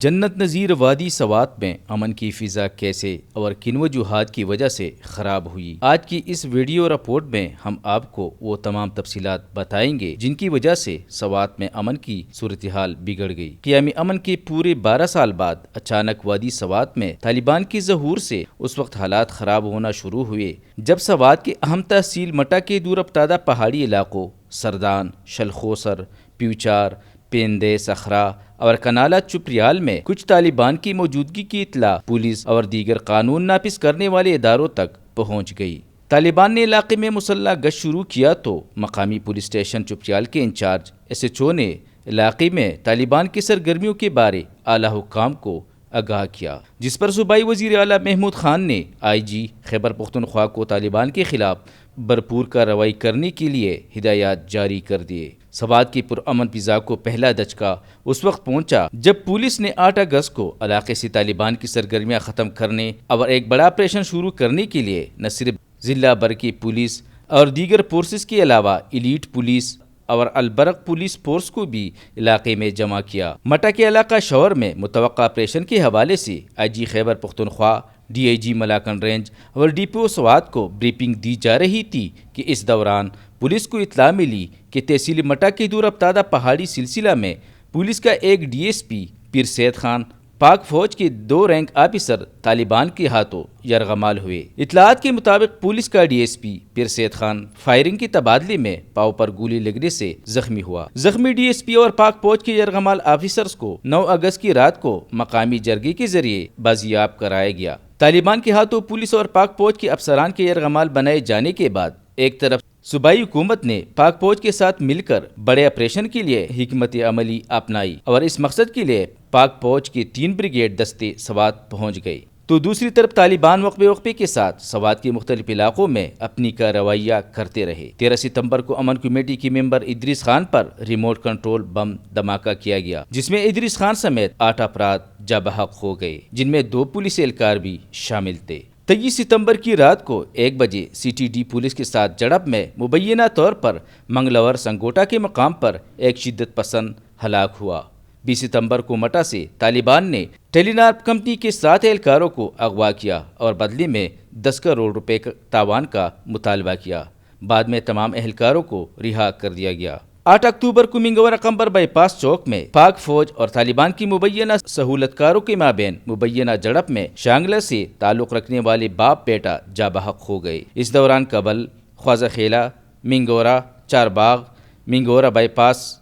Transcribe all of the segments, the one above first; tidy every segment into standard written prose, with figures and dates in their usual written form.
جنت نظیر وادی سوات میں امن کی فضا کیسے اور کن وجوہات کی وجہ سے خراب ہوئی؟ آج کی اس ویڈیو رپورٹ میں ہم آپ کو وہ تمام تفصیلات بتائیں گے جن کی وجہ سے سوات میں امن کی صورتحال بگڑ گئی۔ قیام امن کے پورے 12 سال بعد اچانک وادی سوات میں طالبان کی ظہور سے اس وقت حالات خراب ہونا شروع ہوئے جب سوات کے اہم تحصیل مٹا کے دور افتادہ پہاڑی علاقوں سردان، شلخوسر، پیوچار، پیندے، سخرا اور کنالہ چپریال میں کچھ طالبان کی موجودگی کی اطلاع پولیس اور دیگر قانون نافذ کرنے والے اداروں تک پہنچ گئی۔ طالبان نے علاقے میں مسلح گشت شروع کیا تو مقامی پولیس اسٹیشن چپریال کے انچارج SHO نے علاقے میں طالبان کی سرگرمیوں کے بارے اعلیٰ حکام کو آگاہ کیا، جس پر صوبائی وزیر اعلیٰ محمود خان نے IG خیبر پختونخوا کو طالبان کے خلاف بھرپور کارروائی کرنے کے لیے ہدایات جاری کر دیے۔ سوات کی پرامن فضا کو پہلا دھچکا اس وقت پہنچا جب پولیس نے 8 اگست کو علاقے سے طالبان کی سرگرمیاں ختم کرنے اور ایک بڑا آپریشن شروع کرنے کے لیے نہ صرف ضلع بھر کی پولیس اور دیگر فورسز کے علاوہ ایلیٹ پولیس اور البرق پولیس فورس کو بھی علاقے میں جمع کیا۔ مٹا کے علاقہ شور میں متوقع آپریشن کے حوالے سے IG Khyber Pakhtunkhwa, DIG Malakand range اور DPO سوات کو بریفنگ دی جا رہی تھی کہ اس دوران پولیس کو اطلاع ملی کہ تحصیل مٹا کے دور افتادہ پہاڑی سلسلہ میں پولیس کا ایک DSP پیر سید خان، پاک فوج کے 2 رینک آفیسر طالبان کے ہاتھوں یرغمال ہوئے۔ اطلاعات کے مطابق پولیس کا DSP پیر سید خان فائرنگ کے تبادلے میں پاؤں پر گولی لگنے سے زخمی ہوا۔ زخمی DSP اور پاک فوج کے یرغمال آفیسرز کو 9 اگست کی رات کو مقامی جرگے کے ذریعے بازیاب کرایا گیا۔ طالبان کے ہاتھوں پولیس اور پاک فوج کے افسران کے یرغمال بنائے جانے کے بعد ایک طرف صوبائی حکومت نے پاک فوج کے ساتھ مل کر بڑے آپریشن کے لیے حکمت عملی اپنائی اور اس مقصد کے لیے پاک فوج کے 3 بریگیڈ دستے سوات پہنچ گئے، تو دوسری طرف طالبان وقفے کے ساتھ سوات کے مختلف علاقوں میں اپنی کارروائیاں کرتے رہے۔ 13 ستمبر کو امن کمیٹی کے ممبر ادریس خان پر ریموٹ کنٹرول بم دھماکہ کیا گیا، جس میں ادریس خان سمیت 8 افراد جاں بحق ہو گئے، جن میں 2 پولیس اہلکار بھی شامل تھے۔ 23 ستمبر کی رات کو 1 بجے CTD پولیس کے ساتھ جھڑپ میں مبینہ طور پر منگلور سنگوٹا کے مقام پر ایک شدت پسند ہلاک ہوا۔ 20 ستمبر کو مٹا سے طالبان نے ٹیلی نار کمپنی کے 7 اہلکاروں کو اغوا کیا اور بدلے میں 10 کروڑ روپے تاوان کا مطالبہ کیا۔ بعد میں تمام اہلکاروں کو رہا کر دیا گیا۔ 8 اکتوبر کو منگورا قمبر بائی پاس چوک میں پاک فوج اور طالبان کی مبینہ سہولتکاروں کے مابین مبینہ جھڑپ میں شانگلہ سے تعلق رکھنے والے باپ بیٹا جاں بحق ہو گئے۔ اس دوران کبل، خواجہ خیلہ، منگورا، چار باغ، منگورا بائی پاس،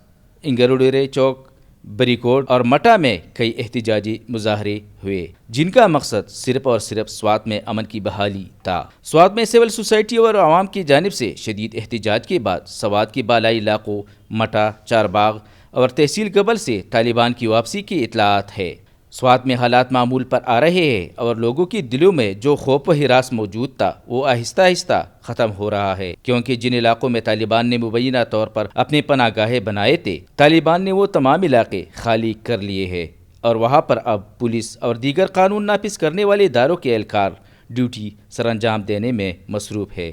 انگروڈیرے چوک، بریکوٹ اور مٹا میں کئی احتجاجی مظاہرے ہوئے جن کا مقصد صرف اور صرف سوات میں امن کی بحالی تھا۔ سوات میں سول سوسائٹی اور عوام کی جانب سے شدید احتجاج کے بعد سوات کے بالائی علاقوں مٹا، چار باغ اور تحصیل کبل سے طالبان کی واپسی کی اطلاعات ہے۔ سوات میں حالات معمول پر آ رہے ہیں اور لوگوں کے دلوں میں جو خوف و ہراس موجود تھا وہ آہستہ آہستہ ختم ہو رہا ہے، کیونکہ جن علاقوں میں طالبان نے مبینہ طور پر اپنے پناہ گاہیں بنائے تھے، طالبان نے وہ تمام علاقے خالی کر لیے ہیں اور وہاں پر اب پولیس اور دیگر قانون نافذ کرنے والے اداروں کے اہلکار ڈیوٹی سر انجام دینے میں مصروف ہے۔